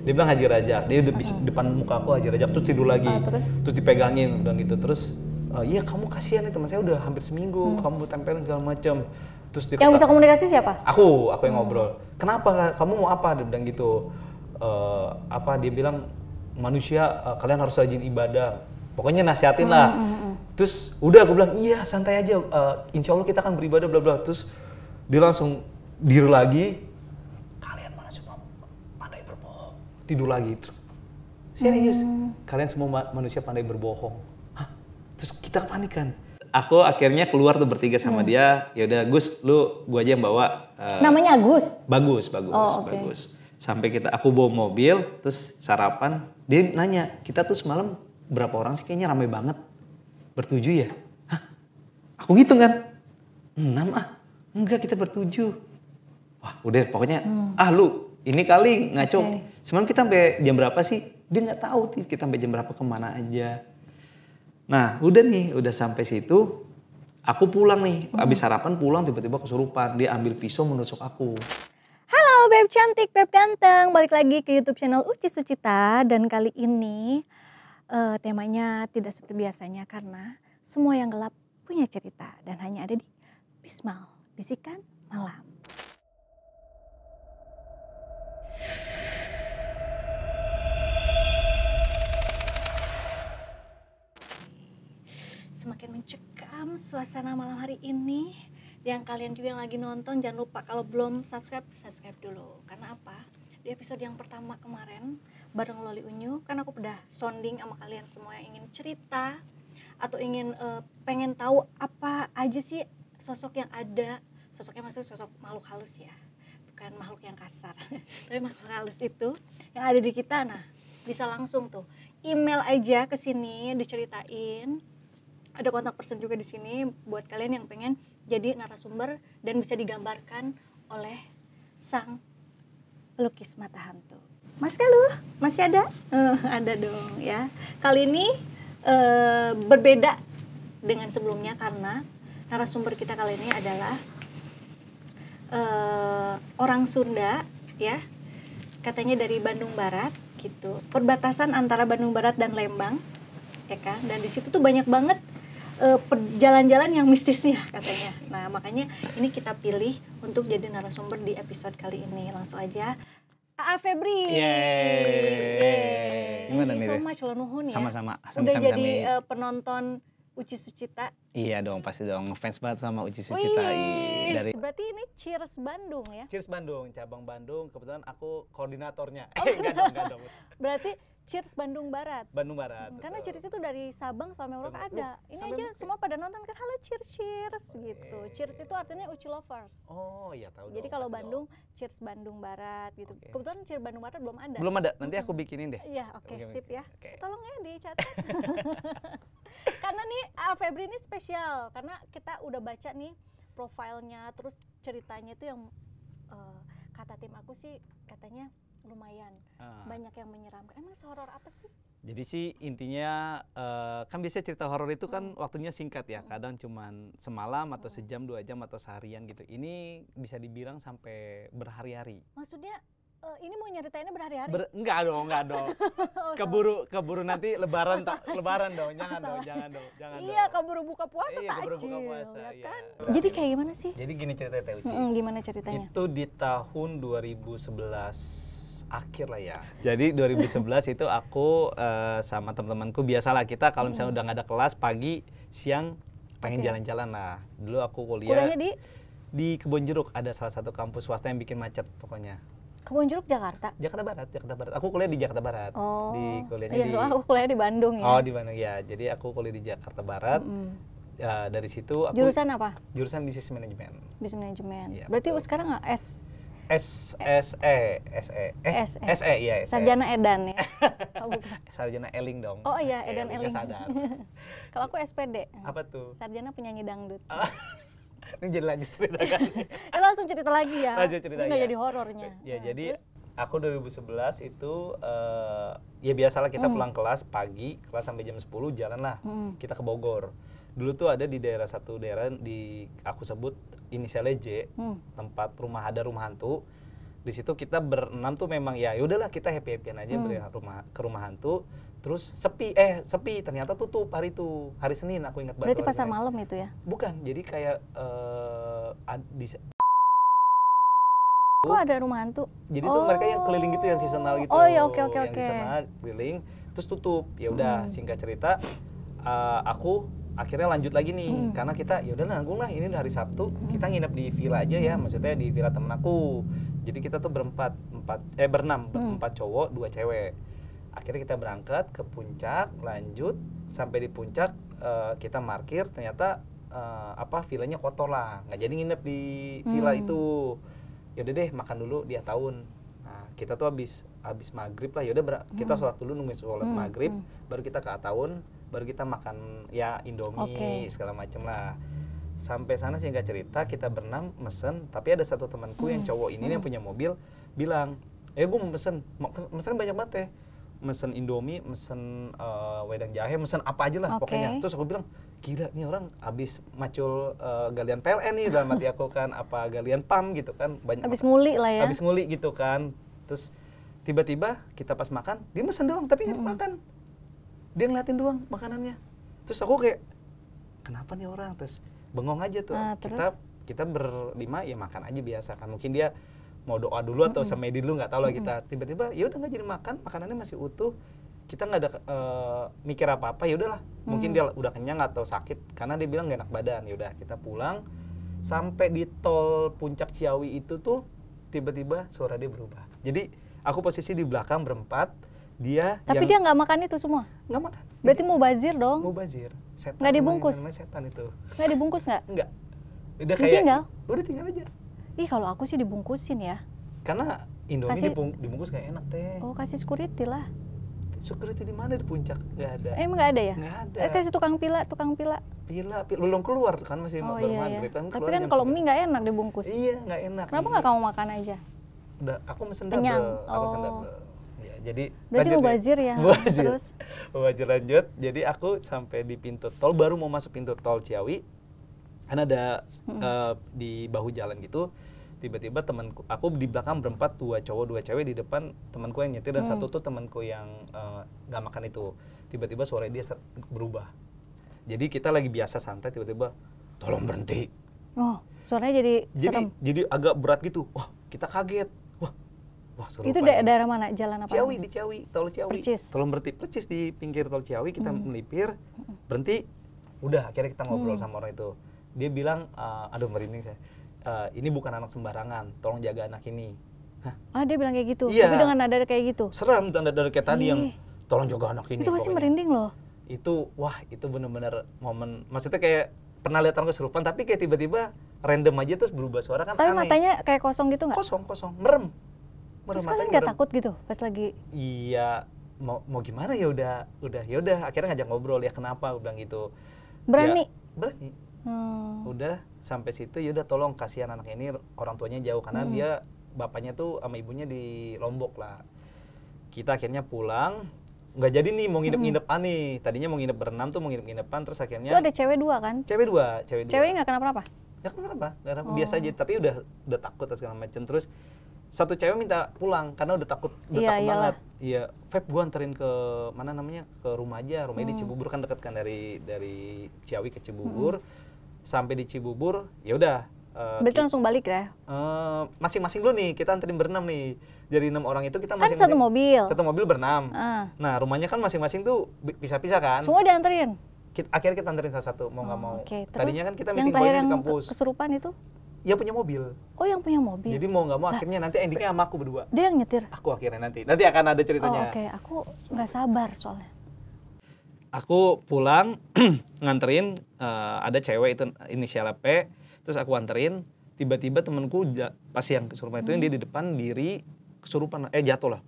Dia bilang Haji Rajak, dia udah depan muka aku Haji Rajak, terus tidur lagi, terus dipegangin dan gitu, terus iya kamu kasihan nih teman saya udah hampir seminggu, kamu tempelin segala macam. Terus dia yang bisa komunikasi siapa? Aku yang ngobrol. Kenapa? Kamu mau apa? Dia bilang gitu. Dia bilang manusia kalian harus rajin ibadah. Pokoknya nasihatin lah. Terus udah aku bilang iya santai aja. Insya Allah kita akan beribadah bla bla. Terus dia langsung diri lagi. Kalian mana semua pandai berbohong. Tidur lagi. Serius. Kalian semua manusia pandai berbohong. Hah? Terus kita kepanikan. Aku akhirnya keluar tuh bertiga sama dia. Ya udah Gus, gua aja yang bawa. Namanya Agus? Bagus. Sampai aku bawa mobil, terus sarapan. Dia nanya, kita tuh semalam berapa orang sih? Kayaknya ramai banget. Bertujuh ya? Hah? Aku gitu kan? 6 Enggak, kita bertujuh. Wah udah pokoknya, ini kali ngaco. Semalam kita sampai jam berapa sih? Dia nggak tahu kita sampai jam berapa kemana aja. Nah udah sampai situ, aku pulang nih, abis sarapan pulang tiba-tiba kesurupan, dia ambil pisau menusuk aku. Halo Beb cantik, Beb ganteng, balik lagi ke YouTube channel Uci Sucita dan kali ini temanya tidak seperti biasanya karena semua yang gelap punya cerita dan hanya ada di Bismal, Bisikan Malam. Semakin mencekam suasana malam hari ini. Yang kalian juga yang lagi nonton jangan lupa kalau belum subscribe dulu. Karena apa? Di episode yang pertama kemarin bareng Loli Unyu kan aku udah sounding sama kalian semua yang ingin cerita atau ingin pengen tahu apa aja sih sosok yang ada. Sosoknya maksud sosok makhluk halus ya. Bukan makhluk yang kasar. Tapi makhluk halus itu yang ada di kita. Nah, bisa langsung tuh email aja ke sini diceritain. Ada kontak person juga di sini buat kalian yang pengen jadi narasumber dan bisa digambarkan oleh sang pelukis mata hantu. Mas Galuh, masih ada? Ada dong ya. Kali ini berbeda dengan sebelumnya karena narasumber kita kali ini adalah orang Sunda ya. Katanya dari Bandung Barat gitu. Perbatasan antara Bandung Barat dan Lembang. Ya kan? Dan di situ tuh banyak banget jalan-jalan yang mistisnya katanya. Nah makanya ini kita pilih untuk jadi narasumber di episode kali ini. Langsung aja A.A. Febri. Yeay. Gimana nih? Thank you so much loh Nuhun ya. Sama-sama. Udah jadi penonton Uci Sucita. Iya dong, pasti dong. Ngefans banget sama Uci Sucita. Berarti ini Cheers Bandung ya? Cheers Bandung, cabang Bandung. Kebetulan aku koordinatornya. Enggak dong. Berarti Cheers Bandung Barat. Bandung Barat. Karena Cheers itu dari Sabang sampai Merauke ada. Ini aja semua pada nonton kan, halo Cheers gitu. Cheers itu artinya Uci lovers. Oh iya tahu. Jadi kalau Bandung Cheers Bandung Barat gitu. Kebetulan Cheers Bandung Barat belum ada. Belum ada. Nanti aku bikinin deh. Iya, oke, sip ya. Tolong ya dicatat. Karena nih Febri ini spesial karena kita udah baca nih profilnya, terus ceritanya itu yang kata tim aku sih katanya lumayan banyak yang menyeramkan. Emang horor apa sih? Jadi sih intinya kan biasanya cerita horor itu kan waktunya singkat ya, kadang cuman semalam atau sejam 2 jam atau seharian gitu. Ini bisa dibilang sampai berhari-hari. Maksudnya ini mau nyeritainnya berhari-hari? Enggak dong. Keburu nanti lebaran dong. Jangan dong. Iya, keburu buka puasa takjil. Ya kan? Jadi kayak gimana sih? Jadi gini ceritanya Uci. Gimana ceritanya? Itu di tahun 2011 akhir lah ya. Jadi 2011 itu aku sama teman-temanku biasalah kita kalau misalnya udah nggak ada kelas pagi, siang pengen jalan-jalan lah. Dulu aku kuliahnya di Kebon Jeruk, ada salah satu kampus swasta yang bikin macet pokoknya. Kebon Jeruk Jakarta? Jakarta Barat. Aku kuliah di Jakarta Barat. Oh. Kuliahnya aku kuliah di Bandung ya. Oh, di Bandung ya. Jadi aku kuliah di Jakarta Barat. Ya, dari situ aku jurusan apa? Jurusan Business Management. Business Management. Ya, berarti betul. Sekarang nggak SE, iya. Sarjana Edan ya? Oh, bukan. Sarjana Eling dong. Oh iya, Edan Eling. Sadar. Kalau aku SPD. Apa tuh? Sarjana penyanyi dangdut. Ini jadi lanjut cerita kan? Langsung cerita lagi ya? Lanjut cerita ini nggak jadi horornya. Ya, jadi aku 2011 itu ya biasalah kita pulang kelas pagi, kelas sampai jam 10 jalan lah. Kita ke Bogor. Dulu tuh ada di satu daerah di aku sebut inisialnya J, tempat rumah hantu. Di situ kita berenam tuh memang ya udahlah kita happy-happyan aja ke rumah hantu. Terus sepi ternyata tutup hari itu, hari Senin aku ingat banget. Berarti pasar malam itu ya? Bukan, jadi kayak Kok ada rumah hantu? jadi tuh mereka yang keliling gitu yang seasonal gitu. Oh ya, oke. Yang seasonal keliling terus tutup. Ya udah singkat cerita aku akhirnya lanjut lagi nih karena kita ya udah nanggung lah, ini udah hari Sabtu, kita nginep di villa aja ya, maksudnya di villa temen aku. Jadi kita tuh berenam, 4 cowok, 2 cewek. Akhirnya kita berangkat ke puncak, lanjut sampai di puncak kita parkir, ternyata villanya kotor lah, nggak jadi nginep di villa itu. Yaudah deh makan dulu dia tahun. Nah, kita tuh habis maghrib lah, yaudah kita sholat dulu, nungguin sholat maghrib, baru kita ke Ataun, baru kita makan ya Indomie segala macem lah. Sampai sana singkat cerita kita berenam mesen, tapi ada satu temanku yang cowok ini yang punya mobil bilang, gue mau mesen banyak banget ya, mesen Indomie, mesen wedang jahe, mesen apa aja lah pokoknya. Terus aku bilang, gila nih orang abis macul galian PLN nih, dalam hati aku kan, apa galian PAM gitu kan, banyak abis nguli lah ya, abis nguli gitu kan. Terus tiba-tiba kita pas makan, dia mesen doang tapi nggak makan, dia ngeliatin doang makanannya. Terus aku kayak, kenapa nih orang? Terus bengong aja tuh. Kita berlima ya makan aja biasa kan, mungkin dia mau doa dulu atau semedi dulu, nggak tahu lah kita. Tiba-tiba ya udah nggak jadi makan, makanannya masih utuh. Kita nggak ada mikir apa-apa, ya udahlah. Mungkin dia udah kenyang atau sakit karena dia bilang nggak enak badan. Ya udah kita pulang. Sampai di tol Puncak Ciawi itu tuh tiba-tiba suara dia berubah. Jadi aku posisi di belakang berempat, dia tapi dia nggak makan itu semua? Nggak makan. Berarti mubazir dong? Mubazir. Setan. Nggak dibungkus? Setan itu. Nggak dibungkus nggak? Nggak. Udah kayak udah tinggal aja. Ih, kalau aku sih dibungkusin ya. Karena Indomie dibungkus kayak enak teh. Oh, kasih security lah. Security di mana di puncak? Nggak ada. Emang nggak ada ya? Nggak ada. Kasih tukang pila. Pila belum keluar kan, masih baru maghrib kan. Tapi kan kalau mie nggak enak dibungkus. Iya, nggak enak. Kenapa nggak kamu makan aja? Udah, aku mesen double. Aku mesen double. Ya, jadi berarti mubazir ya. Terus mubazir lanjut. Jadi aku sampai di pintu tol, baru mau masuk pintu tol Ciawi. Kan ada di bahu jalan gitu. Tiba-tiba temanku, aku di belakang berempat, 2 cowok 2 cewek, di depan temanku yang nyetir dan satu tuh temanku yang nggak makan itu. Tiba-tiba suara dia berubah. Jadi kita lagi biasa santai, tiba-tiba tolong berhenti. Oh, suaranya jadi serem. Jadi agak berat gitu. Wah, kita kaget. Wah, seru. Itu daerah mana? Jalan apa? Ciawi, di Ciawi, tol Ciawi. Percis. Tolong berhenti, percis di pinggir tol Ciawi, kita melipir, berhenti. Udah, akhirnya kita ngobrol sama orang itu. Dia bilang, aduh merinding saya. Ini bukan anak sembarangan, tolong jaga anak ini. Hah? Dia bilang kayak gitu? Iya. Tapi dengan nada kayak gitu? Serem, nada kayak tadi yang tolong jaga anak ini. Itu pasti merinding loh. Itu, wah itu bener-bener momen, maksudnya kayak pernah lihat orang kesurupan, tapi kayak tiba-tiba random aja terus berubah suara kan. Tapi aneh. matanya kayak kosong gitu nggak? Kosong, merem. Terus kalian nggak takut gitu pas lagi? Iya, mau gimana ya udah, akhirnya ngajak ngobrol, ya kenapa, aku bilang gitu. Berani? Ya, berani. Udah sampai situ, yaudah tolong kasihan anak ini, orang tuanya jauh karena dia bapaknya tuh sama ibunya di Lombok lah. Kita akhirnya pulang, nggak jadi nih mau nginep-nginepan nih. Tadinya mau nginep berenam tuh, mau nginep-nginepan, terus akhirnya. Itu ada cewek 2 kan? Cewek dua. Ceweknya nggak kenapa-napa? Nggak kenapa, biasa aja. Tapi udah takut segala macam. Terus satu cewek minta pulang karena udah takut banget. Iya, Feb gua anterin ke mana namanya, ke rumah aja. Rumahnya di Cibubur kan, deket kan dari Ciawi ke Cibubur. Sampai di Cibubur, ya udah. Berarti langsung balik ya? Masing-masing dulu nih, kita anterin berenam nih. Dari 6 orang itu kita kan masing-masing. Satu mobil berenam. Nah, rumahnya kan masing-masing tuh pisah-pisah kan. Semua dianterin? Akhirnya kita anterin satu-satu, mau nggak mau. Okay. Tadinya kan kita meeting yang di kampus. Kesurupan itu? Yang punya mobil. Oh, yang punya mobil. Jadi mau nggak mau akhirnya nanti endingnya sama aku berdua. Dia yang nyetir? Aku akhirnya nanti akan ada ceritanya. Oh, oke. Aku nggak sabar soalnya. Aku pulang nganterin, ada cewek itu inisialnya P, terus aku anterin. Tiba-tiba temanku pas yang kesurupan itu, dia di depan diri kesurupan, jatuh lah.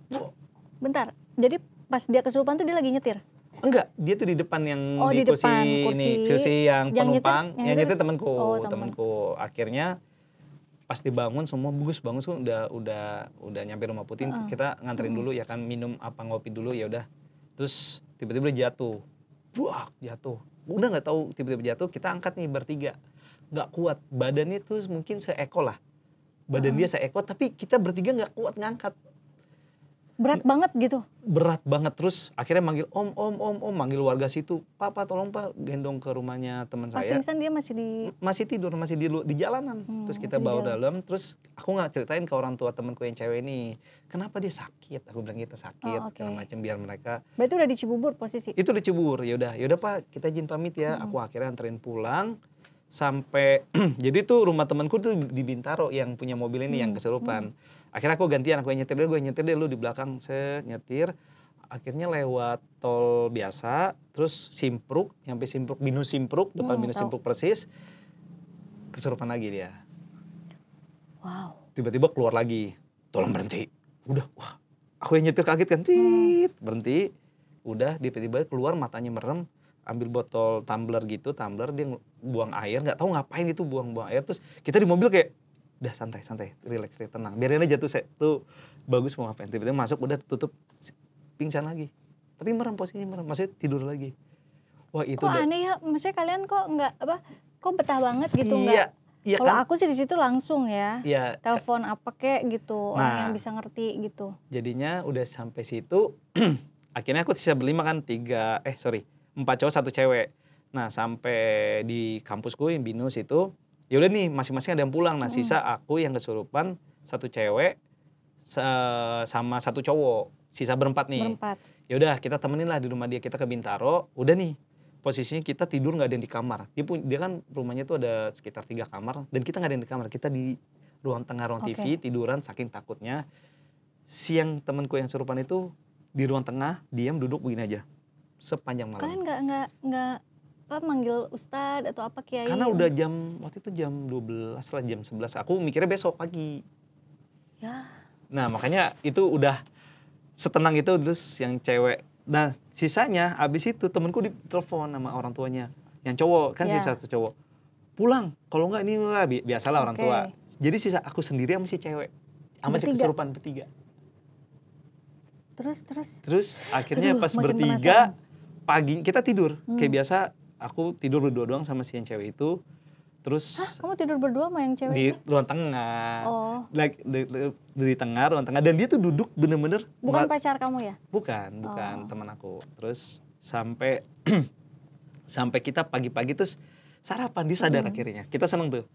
Bentar, jadi pas dia kesurupan tuh dia lagi nyetir? Enggak, dia tuh di depan yang di kursi yang penumpang. Yang nyetir temanku. Akhirnya pas dibangun semua bangun semua udah nyampe Rumah Putih. Kita nganterin dulu ya kan, minum apa ngopi dulu, ya udah. Terus tiba-tiba dia jatuh. Jatuh. Udah nggak tahu tiba-tiba jatuh, kita angkat nih bertiga. Nggak kuat, badannya tuh mungkin seekor lah. badan dia seekor, tapi kita bertiga nggak kuat ngangkat. Berat banget gitu. Berat banget, terus akhirnya manggil om, manggil warga situ, Pak tolong Pak gendong ke rumahnya teman Pas saya. pingsan dia masih Masih tidur, masih di jalanan. Terus kita masih di bawa jalan. dalam, terus aku nggak ceritain ke orang tua temanku yang cewek ini, kenapa dia sakit? Aku bilang kita sakit, Oh, oke. segala macam, biar mereka. Berarti udah di Cibubur posisi. Itu di Cibubur, yaudah Pak, kita izin pamit ya. Aku akhirnya anterin pulang sampai jadi tuh rumah temanku tuh di Bintaro yang punya mobil ini yang kesurupan. Akhirnya aku gantian, aku yang nyetir deh, lu di belakang, nyetir. Akhirnya lewat tol biasa, terus Simpruk, nyampe Simpruk, Binus Simpruk, depan Binus tahu. Simpruk persis, kesurupan lagi dia. Wow. Tiba-tiba keluar lagi, tolong berhenti. Udah, wah, aku yang nyetir kaget kan, berhenti. Udah, tiba-tiba keluar, matanya merem, ambil botol tumbler dia buang air, nggak tahu ngapain itu buang air. Terus kita di mobil kayak, udah santai, relax, tenang. Biarin aja tuh bagus mau ngapain. Tiba-tiba masuk, udah tutup, pingsan lagi. Tapi merem, posisinya merem, maksudnya tidur lagi. Wah itu Kok aneh ya, maksudnya kalian kok betah banget gitu nggak? Iya Kalau kan? aku sih di situ langsung ya, Iya. telepon apa kek gitu, orang Nah. yang bisa ngerti gitu. Jadinya udah sampai situ, akhirnya aku sisa berlima kan, 4 cowok 1 cewek. Nah sampai di kampusku yang Binus itu, ya udah nih masing-masing ada yang pulang. Nah sisa aku yang kesurupan 1 cewek sama 1 cowok, sisa berempat nih. Ya udah kita temenin lah di rumah dia, kita ke Bintaro. Udah nih posisinya kita tidur nggak ada yang di kamar. Dia kan rumahnya tuh ada sekitar 3 kamar dan kita nggak ada yang di kamar. Kita di ruang tengah, ruang TV tiduran saking takutnya. Siang temanku yang kesurupan itu di ruang tengah diam duduk begini aja sepanjang malam. Kalian nggak manggil ustadz atau apa kiai? Karena udah waktu itu jam 12 lah, jam 11. Aku mikirnya besok pagi. Ya. Nah makanya itu udah setenang itu. Terus yang cewek, nah sisanya abis itu temenku ditelepon sama orang tuanya. Yang cowok kan sisa satu cowok, pulang, kalau enggak ini lah biasalah orang tua. Jadi sisa aku sendiri sama si cewek, sama si kesurupan bertiga. Terus akhirnya pas bertiga pagi kita tidur kayak biasa. Aku tidur berdua doang sama si yang cewek itu. Terus kamu tidur berdua sama yang cewek? Di ruang tengah. Oh. Di tengah, ruang tengah. Dan dia tuh duduk bener-bener. Bukan pacar kamu ya? Bukan teman aku. Terus sampai kita pagi-pagi terus sarapan, dia sadar akhirnya. Kita seneng tuh.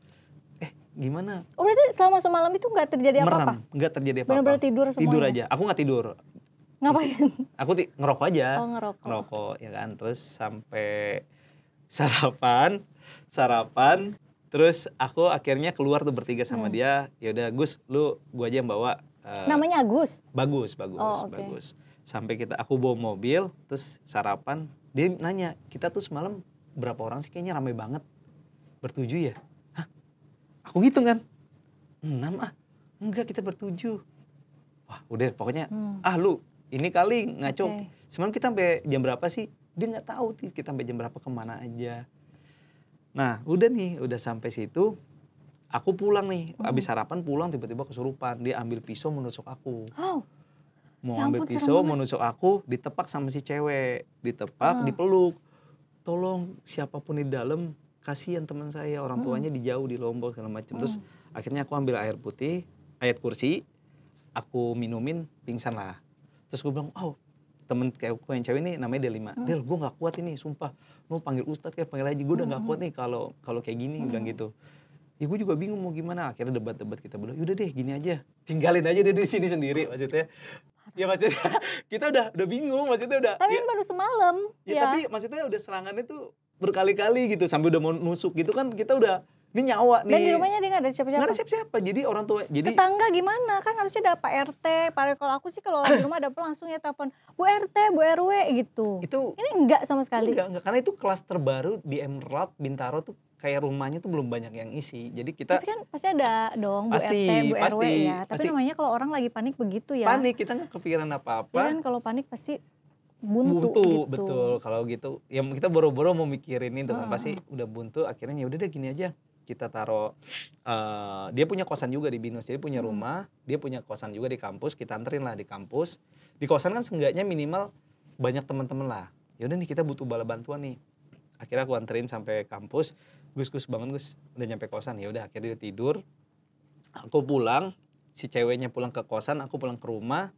Gimana? Oh berarti selama semalam itu nggak terjadi apa-apa? Nggak terjadi apa-apa. Bener-bener tidur semuanya? Tidur aja. Aku nggak tidur. Ngapain? Aku ngerokok aja. Oh ngerokok ya kan. Terus sampai sarapan. Terus aku akhirnya keluar tuh bertiga sama dia. Ya udah Gus, gua aja yang bawa. Namanya Agus? Bagus. Sampai aku bawa mobil, terus sarapan. Dia nanya, kita tuh semalam berapa orang sih? Kayaknya ramai banget. Bertujuh ya? Hah? Aku ngitung kan? 6 Enggak, kita bertujuh. Wah udah pokoknya, lu ini kali ngaco. Semalam kita sampai jam berapa sih? Dia nggak tahu kita sampai jam berapa, kemana aja. Nah udah sampai situ. Aku pulang nih, abis sarapan pulang tiba-tiba kesurupan. Dia ambil pisau menusuk aku. Mau ambil pisau menusuk aku, ditepak sama si cewek. Ditepak, dipeluk. Tolong siapapun di dalam, kasihan teman saya, orang tuanya dijauh di Lombok segala macam. Terus akhirnya aku ambil air putih, ayat kursi, aku minumin, pingsan lah. Terus gue bilang, temen kayak aku yang cewek ini namanya Delima. Del, gue gak kuat ini, sumpah. Lu panggil ustadz kayak panggil aja, gue udah gak kuat nih kalau kayak gini, bilang gitu. Ya gue juga bingung mau gimana. Akhirnya debat-debat kita berdua, yaudah deh gini aja. Tinggalin aja deh di sini sendiri maksudnya. Ya maksudnya kita udah bingung maksudnya udah. Tapi baru semalam. Ya tapi maksudnya udah serangannya tuh berkali-kali gitu. Sampai udah mau nusuk gitu kan kita udah, ini nyawa nih. Dan di rumahnya dia gak ada siapa-siapa? Gak ada siapa-siapa, jadi orang tua. Tetangga gimana? Kan harusnya ada Pak RT, Pak RW. Kalau aku sih kalau di rumah ada langsung ya telepon, Bu RT, Bu RW gitu. Ini enggak sama sekali? Enggak, karena itu kelas terbaru di Emerald, Bintaro tuh kayak rumahnya tuh belum banyak yang isi. Jadi kita. Tapi kan pasti ada dong Bu RT, Bu RW ya. Tapi namanya kalau orang lagi panik begitu ya. Panik, kita gak kepikiran apa-apa. Ya kan kalau panik pasti buntu gitu. Betul. Kalau gitu, ya kita boro-boro mau mikirin itu kan pasti udah buntu. Akhirnya ya udah deh gini aja. Kita taruh, dia punya kosan juga di Binus, jadi punya rumah, dia punya kosan juga di kampus, kita anterin lah di kampus. Di kosan kan seenggaknya minimal banyak teman-teman lah. Yaudah nih kita butuh bala bantuan nih. Akhirnya aku anterin sampai kampus, Gus bangun Gus, udah nyampe kosan. Ya udah akhirnya dia tidur. Aku pulang, si ceweknya pulang ke kosan, aku pulang ke rumah.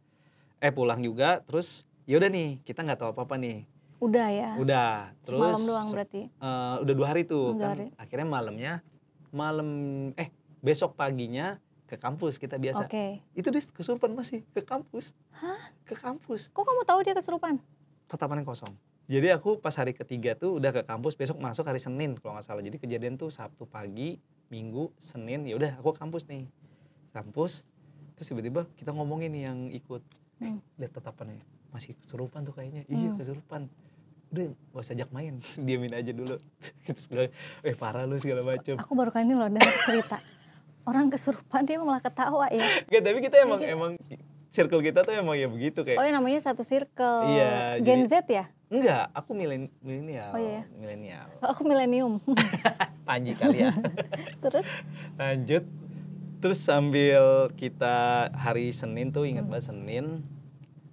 Pulang juga, terus ya udah nih, kita nggak tahu apa-apa nih. Udah ya. Udah, terus Semalam doang berarti. udah 2 hari tuh 2 kan. hari. Akhirnya besok paginya ke kampus kita biasa. Oke. Itu dia kesurupan masih ke kampus. Hah? Ke kampus. Kok kamu tahu dia kesurupan? Tatapannya kosong. Jadi aku pas hari ketiga tuh udah ke kampus, besok masuk hari Senin kalau nggak salah. Jadi kejadian tuh Sabtu pagi, Minggu, Senin, ya udah aku ke kampus nih. Kampus, terus tiba-tiba kita ngomongin nih yang ikut. Lihat tatapannya, masih kesurupan tuh kayaknya. Iya kesurupan. Udah gak usah ajak main, diamin aja dulu. Terus gue, parah lu segala macem. Aku baru kali ini loh dengar cerita. Orang kesurupan dia malah ketawa ya. Gak, tapi kita emang circle kita tuh emang ya begitu kayak. Oh ya namanya satu circle. Iya. Gen Z ya? Enggak, aku milenial. Oh iya. Milenial. Aku milenium. Panji kali ya. Terus? Lanjut. Terus sambil kita hari Senin tuh ingat banget Senin.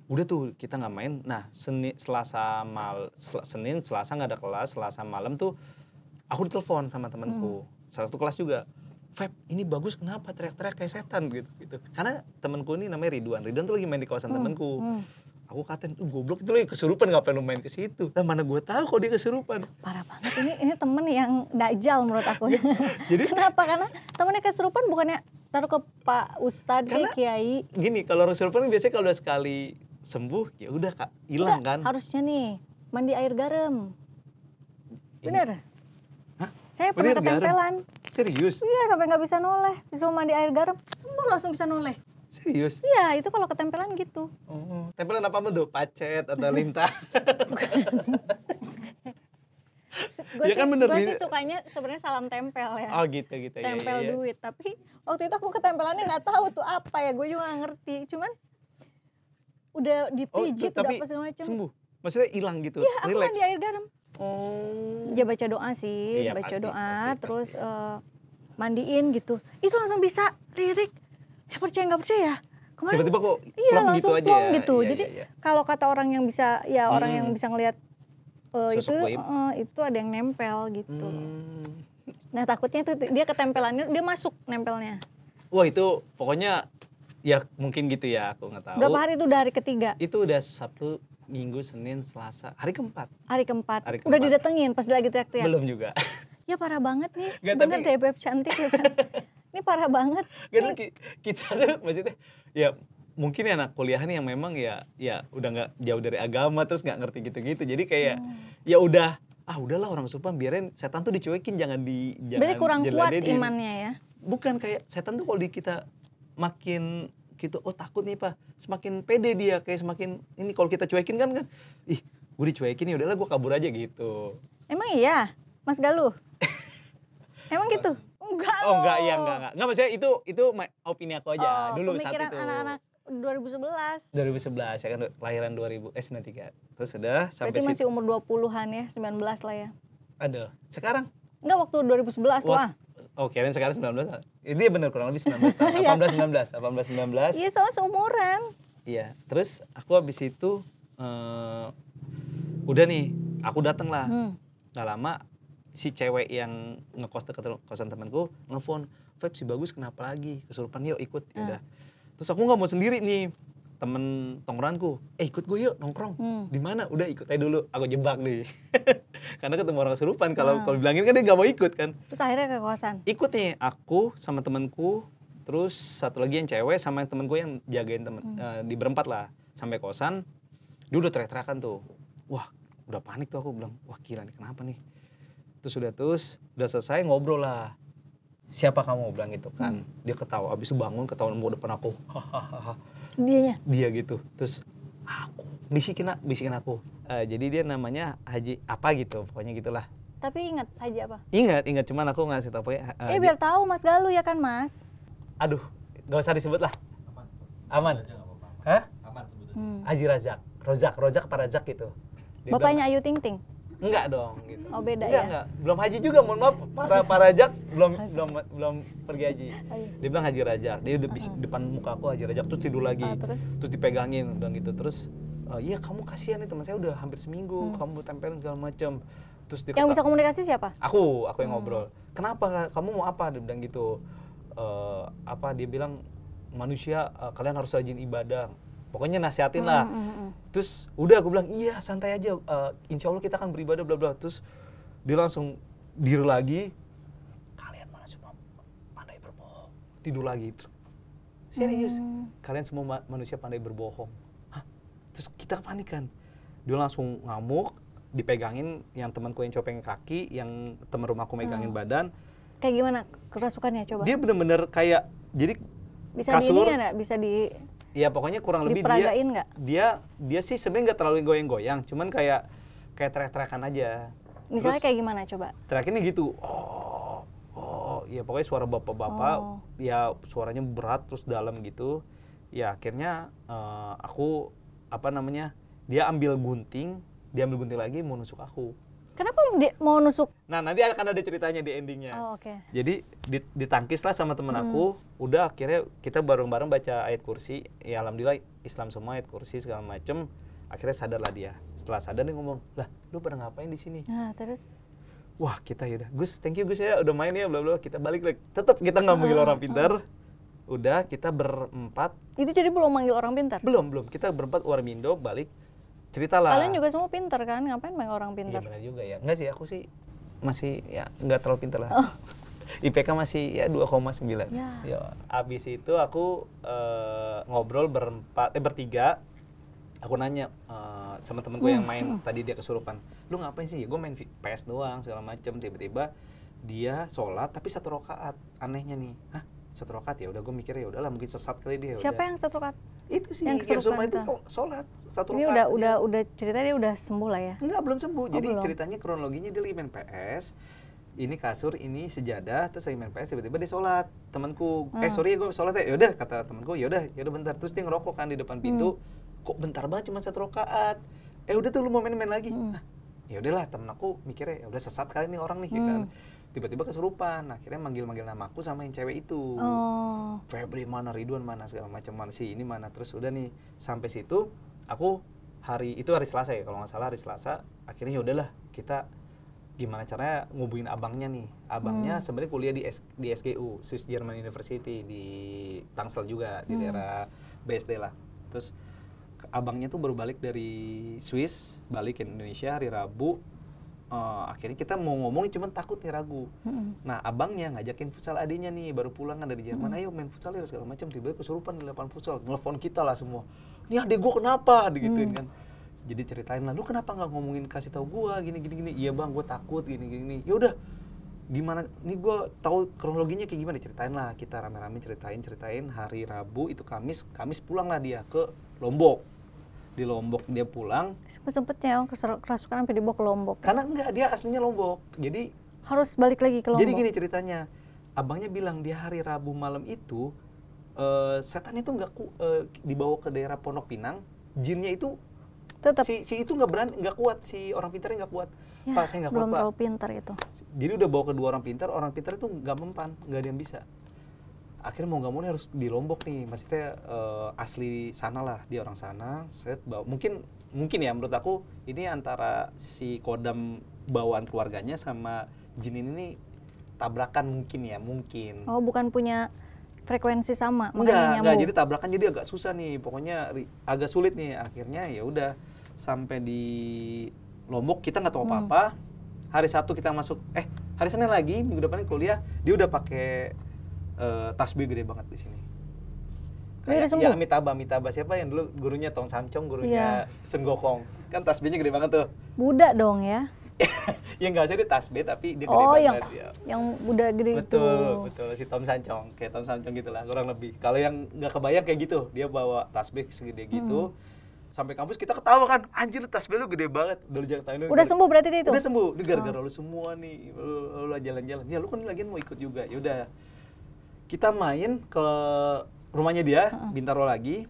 Udah tuh kita nggak main. Nah Senin, Selasa nggak ada kelas. Selasa malam tuh aku ditelepon sama temanku. Salah satu kelas juga. Feb, ini bagus kenapa teriak-teriak kayak setan gitu. Karena temanku ini namanya Ridwan. Ridwan tuh lagi main di kawasan temanku. Aku katain, goblok itu lagi kesurupan ngapain lu main ke situ? Dan mana gue tahu kok dia kesurupan. Parah banget ini temen yang dajal menurut aku. Jadi kenapa? Karena temennya kesurupan bukannya taruh ke Pak Ustadz ke Kiai. Gini, kalau orang kesurupan biasanya kalau udah sekali sembuh ya udah Kak, hilang kan? Harusnya nih mandi air garam. Bener? Hah? Saya pernah ketempelan. Serius? Iya, sampai nggak bisa noleh. Disuruh mandi air garam, sembuh langsung bisa noleh. Serius? Iya, itu kalau ketempelan gitu. Oh, tempelan apa tuh? Pacet atau lintah? Gue kan sih sukanya sebenarnya salam tempel ya. Oh gitu. Tempel iya. duit. Tapi waktu itu aku ketempelannya nggak tahu tuh apa ya. Gue juga nggak ngerti. Cuman udah dipijit, udah apa segala macam. Sembuh? Maksudnya hilang gitu? Iya, aku relax. mandi air garam. Oh. Dia baca doa sih, iya, baca doa, pasti. terus mandiin gitu. Itu langsung bisa lirik. Percaya nggak percaya? Kemarin tiba-tiba kok langsung gitu aja. plong gitu. Iya, Jadi iya. kalau kata orang yang bisa, ya orang yang bisa ngelihat itu ada yang nempel gitu. Nah takutnya tuh dia ketempelannya, dia masuk nempelnya. Wah itu pokoknya ya mungkin gitu ya, aku nggak tahu. Berapa hari itu udah hari ketiga? Itu udah Sabtu, Minggu, Senin, Selasa, hari keempat. Hari keempat. Udah didatengin pas lagi teriak-teriak? Belum juga. Ya parah banget nih, bener deh Beb cantik ya kan. Ini parah banget. Karena kita tuh maksudnya ya mungkin anak kuliahan yang memang ya udah nggak jauh dari agama terus nggak ngerti gitu-gitu. Jadi kayak ya udahlah orang kesurupan biarin, setan tuh dicuekin jangan berarti kurang kuat imannya ya? Bukan, kayak setan tuh kalau di kita makin gitu, takut nih Pak, semakin pede dia, kayak semakin ini kalau kita cuekin kan gue dicuekin ya udahlah gue kabur aja gitu. Emang iya Mas Galuh? Emang gitu? Enggak loh. Oh enggak maksudnya itu opini aku aja dulu saat itu. Pemikiran anak-anak 2011. 2011 ya kan, lahiran 93. Terus udah sampai berarti masih umur 20-an ya, 19 lah ya. Aduh, sekarang? Enggak, waktu 2011 lah. Oh, kirain sekarang 19. Ini bener kurang lebih 19 tahun. 18 19. Iya, soalnya seumuran. Iya, terus aku habis itu udah nih, aku dateng lah. Gak lama si cewek yang ngekos deket kosan temanku ngephone, "Feb, si Bagus kenapa lagi? Kesurupan, yuk ikut." Ya udah. Terus aku nggak mau sendiri nih, temen tongkronganku, ikut gue yuk nongkrong. Di mana? Udah ikut aja dulu. Aku jebak nih. Karena ketemu orang kesurupan, kalau bilangin kan dia nggak mau ikut kan. Terus akhirnya ke kosan. Ikut nih, aku sama temenku, terus satu lagi yang cewek sama temenku yang jagain di berempat lah, sampai kosan. Dia udah teriak-teriakan tuh. Wah, udah panik tuh aku bilang, wah gila nih kenapa nih? Terus udah selesai ngobrol lah. Siapa kamu bilang gitu kan? Dia ketawa, abis itu bangun ketawa mau depan aku. Dianya? Dia gitu. Terus aku bisikin aku. Jadi dia namanya Haji apa gitu, pokoknya gitulah. Tapi ingat Haji apa? Ingat, cuman aku ngasih tau pokoknya. Biar tahu Mas Galuh ya kan Mas? Aduh, gak usah disebut lah. Aman. Hah? Aman sebutnya. Haji Rozak apa Razak gitu. Dia bapaknya Ayu Ting Ting? Enggak dong gitu. Oh beda Enggak. Belum haji juga, mohon maaf. Pak Rajak belum pergi haji. Dia bilang Haji Rajak. Dia udah depan muka aku Haji Rajak, terus tidur lagi. Terus dipegangin dan gitu. Terus iya kamu kasihan nih, teman saya udah hampir seminggu, kamu tempelin segala macam. Terus dia yang bisa komunikasi siapa? Aku yang ngobrol. Kenapa? Kamu mau apa? Dia bilang gitu. apa dia bilang manusia kalian harus rajin ibadah. Pokoknya nasihatin lah. Terus udah aku bilang iya santai aja. Insya Allah kita akan beribadah bla bla. Terus dia langsung diri lagi. Kalian mana semua pandai berbohong. Tidur lagi. Serius. Kalian semua manusia pandai berbohong. Hah? Terus kita panik kan. Dia langsung ngamuk. Dipegangin yang temanku yang copeng kaki, yang teman rumahku megangin badan. Kayak gimana kerasukannya coba? Dia bener-bener kayak jadi Bisa kasur. di ini nggak? Bisa di Ya pokoknya kurang lebih diperagain nggak? dia sih sebenarnya nggak terlalu goyang-goyang, cuman kayak teriak-teriakan aja. Misalnya Terus, kayak gimana coba? teriakinnya gitu. Ya pokoknya suara bapak-bapak, ya suaranya berat terus dalam gitu. Ya akhirnya aku dia ambil gunting lagi mau nusuk aku. Kenapa dia mau nusuk? Nah nanti akan ada ceritanya di endingnya. Oh, oke. Jadi ditangkis lah sama temen aku. Udah akhirnya kita bareng-bareng baca ayat kursi. Ya alhamdulillah Islam semua ayat kursi segala macem. Akhirnya sadarlah dia. Setelah sadar dia ngomong, lah lu pada ngapain di sini? Nah terus? Wah kita yaudah, Gus thank you Gus ya udah main ya bla bla. Kita balik lagi. Tetap kita nggak manggil orang pintar. Udah kita berempat. Itu jadi belum manggil orang pintar? Belum. Kita berempat Warmindo balik. Ceritalah. Kalian juga semua pintar kan? Ngapain manggil orang pintar? Iya benar juga ya. Enggak sih, aku sih masih ya nggak terlalu pintar lah. IPK masih ya 2,9. Ya. Abis itu aku ngobrol bertiga. Aku nanya sama temenku yang main tadi dia kesurupan. Lu ngapain sih? Ya gue main PS doang segala macem. Tiba-tiba dia sholat tapi 1 rakaat. Anehnya nih. Hah? 1 rakaat ya udah gue mikirnya ya udahlah mungkin sesat kali dia. Siapa yang 1 rakaat? Itu sih yang kesurupan itu sholat 1 rakaat. Ini udah ceritanya dia udah sembuh lah ya? Enggak, belum sembuh. Jadi belum. ceritanya kronologinya dia lagi main PS. Ini kasur, ini sejadah, terus lagi main PS tiba-tiba dia sholat. Temanku, sorry ya gue sholat ya. Yaudah kata temanku, yaudah bentar. Terus dia ngerokok kan di depan pintu. Kok bentar banget cuma 1 rakaat. Udah tuh lu mau main lagi. Ya udahlah temen aku mikirnya ya udah sesat kali nih orang nih kan. Tiba-tiba kesurupan, akhirnya manggil-manggil nama aku sama yang cewek itu. Febri mana, Ridwan mana, segala macam mana sih, ini mana. Terus udah nih, sampai situ aku hari Selasa ya, kalau nggak salah hari Selasa. Akhirnya ya udahlah, kita gimana caranya ngubungin abangnya nih. Abangnya sebenarnya kuliah di SGU, Swiss German University di Tangsel juga, di daerah BSD lah. Terus abangnya tuh baru balik dari Swiss, balik ke Indonesia hari Rabu. Akhirnya kita mau ngomong cuman takut nih ragu. Nah abangnya ngajakin futsal adiknya nih baru pulang kan dari Jerman, ayo main futsal ya segala macam. Tiba-tiba kesurupan di lapangan futsal, nelfon kita lah semua. Nih adek gue kenapa? Digituin kan. Jadi ceritain lah, lu kenapa nggak ngomongin kasih tahu gue gini. Iya bang, gue takut gini. Ya udah, gimana? Nih gue tahu kronologinya kayak gimana? Ceritain lah, kita rame-rame ceritain. Hari Rabu itu Kamis pulang lah dia ke Lombok. Di Lombok dia pulang. Sempetnya kerasukan sampai dibawa ke Lombok. Karena enggak, dia aslinya Lombok. Jadi harus balik lagi ke Lombok. Jadi gini ceritanya. Abangnya bilang di hari Rabu malam itu setan itu enggak dibawa ke daerah Pondok Pinang, jinnya itu tetap si itu enggak kuat, si orang pintarnya enggak kuat. Ya, Pak, saya enggak kuat, belum Pak. terlalu pintar itu. Jadi udah bawa ke 2 orang pintar itu enggak mempan, enggak ada yang bisa. Akhirnya mau nggak mau nih harus di Lombok nih, maksudnya asli sana lah, dia orang sana. Saya bawa, mungkin ya menurut aku ini antara si Kodam bawaan keluarganya sama jin ini nih tabrakan mungkin. Oh bukan punya frekuensi sama? Enggak, jadi tabrakan jadi agak susah nih, pokoknya agak sulit nih. Akhirnya ya udah sampai di Lombok kita nggak tahu apa-apa. Hari Sabtu kita masuk, hari Senin lagi minggu depannya kuliah, dia udah pakai tasbih gede banget di sini. Kayak ya Amitabha siapa yang dulu gurunya Tong Sancong, gurunya Sun Gokong. Kan tasbihnya gede banget tuh. Buddha dong ya. Ya nggak usah dia tasbih tapi dia gede banget ya. Yang Buddha gede itu. Betul si Tom Sancong, kayak Tom Sancong gitulah kurang lebih. Kalau yang nggak kebayang kayak gitu, dia bawa tasbih segede gitu. Sampai kampus kita ketawa kan, anjir tasbih lu gede banget. Udah sembuh berarti dia itu? Udah sembuh, ini gara-gara lu semua nih, lu jalan-jalan. Ya lu kan lagian mau ikut juga, ya udah. Kita main ke rumahnya dia, Bintaro lagi.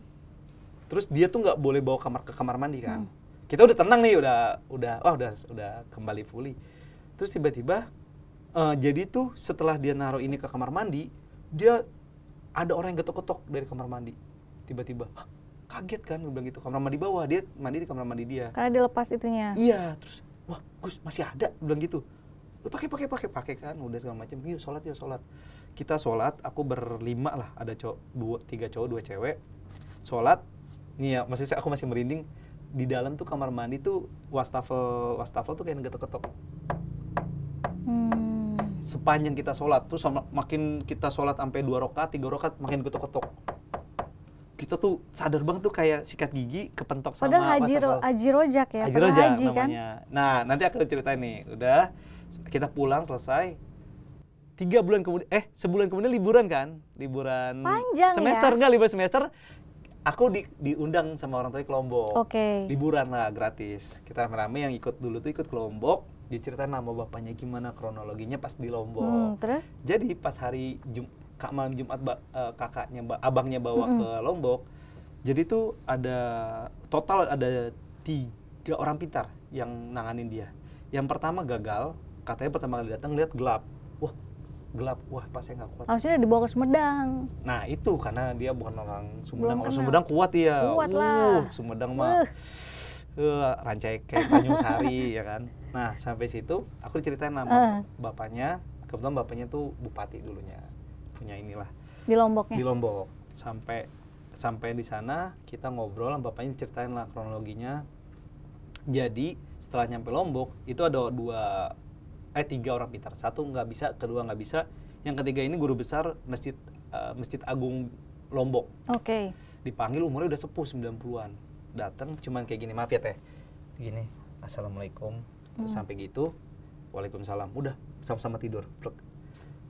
Terus dia tuh nggak boleh bawa ke kamar mandi kan. Kita udah tenang nih, udah kembali fully. Terus tiba-tiba jadi tuh setelah dia naruh ini ke kamar mandi, dia ada orang yang getok-getok dari kamar mandi. Tiba-tiba kaget kan, gue bilang gitu, kamar mandi bawah, dia mandi di kamar mandi dia. Karena dilepas itunya. Iya, terus wah Gus masih ada, gue bilang gitu. pakai kan, udah segala macam. Yuk sholat. Kita sholat, aku berlima lah, ada tiga cowok, 2 cewek. Sholat, nih ya, maksudnya aku masih merinding. Di dalam tuh kamar mandi tuh wastafel tuh kayak ngetok-ketok. Sepanjang kita sholat tuh, makin kita sholat sampai 2 rakaat, 3 rakaat makin ketok-ketok. Kita tuh sadar banget tuh kayak sikat gigi kepentok sama padahal haji rojak ya, haji rojak haji kan. Nah, nanti aku ceritain nih. Udah, kita pulang selesai. 3 bulan kemudian, sebulan kemudian liburan kan? Liburan panjang semester, ya? Enggak, liburan semester. Aku diundang sama orang tua ke Lombok. Oke. Liburan lah, gratis. Kita rame-rame yang ikut dulu tuh ikut ke Lombok. Diceritain nama bapaknya gimana kronologinya pas di Lombok. Terus? Jadi pas hari malam Jumat abangnya bawa ke Lombok. Jadi tuh total ada 3 orang pintar yang nanganin dia. Yang pertama gagal, katanya pertama kali datang lihat gelap. Wah pas saya nggak kuat. Harusnya dibawa ke Sumedang. Nah itu karena dia bukan orang Sumedang. Orang Sumedang kuat ya. Kuat lah. Sumedang mah Rancai kayak Tanjung Sari ya kan. Nah sampai situ aku diceritain nama bapaknya. Kebetulan bapaknya tuh bupati dulunya, punya inilah. Di Lomboknya. Di Lombok. Sampai di sana kita ngobrol, bapaknya diceritain lah kronologinya. Jadi setelah nyampe Lombok itu ada 3 orang pintar. 1 nggak bisa, kedua nggak bisa. Yang ketiga ini guru besar Masjid Agung Lombok. Oke. Dipanggil umurnya udah sepuh 90-an. Datang cuman kayak gini, maaf ya teh. Gini, assalamualaikum. Terus sampai gitu, waalaikumsalam. Udah sama-sama tidur.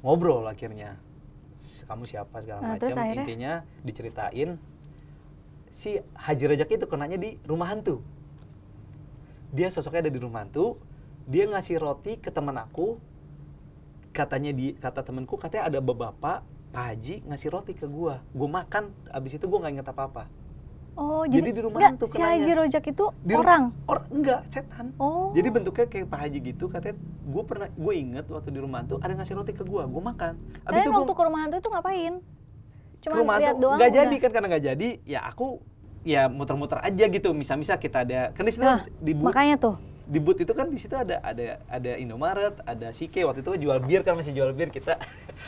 Ngobrol akhirnya. Kamu siapa segala macam. Intinya diceritain si Haji Rajak itu kenanya di rumah hantu. Dia sosoknya ada di rumah hantu. Dia ngasih roti ke teman aku, kata temanku katanya ada bapak Pak Haji ngasih roti ke gua makan, abis itu gua nggak inget apa-apa. Oh, jadi di rumah hantu si Haji Rojak itu orang? Enggak, setan. Oh. Jadi bentuknya kayak Pak Haji gitu, katanya gue inget waktu di rumah hantu ada ngasih roti ke gua makan. Abis itu waktu ke rumah hantu itu ngapain? Cuma lihat doang. Nggak jadi kan, karena nggak jadi, ya aku ya muter-muter aja gitu. Misal kita ada, kan di situ makanya tuh. Di booth itu kan di situ ada Indomaret, ada CK, waktu itu jual bir kan, masih jual bir, kita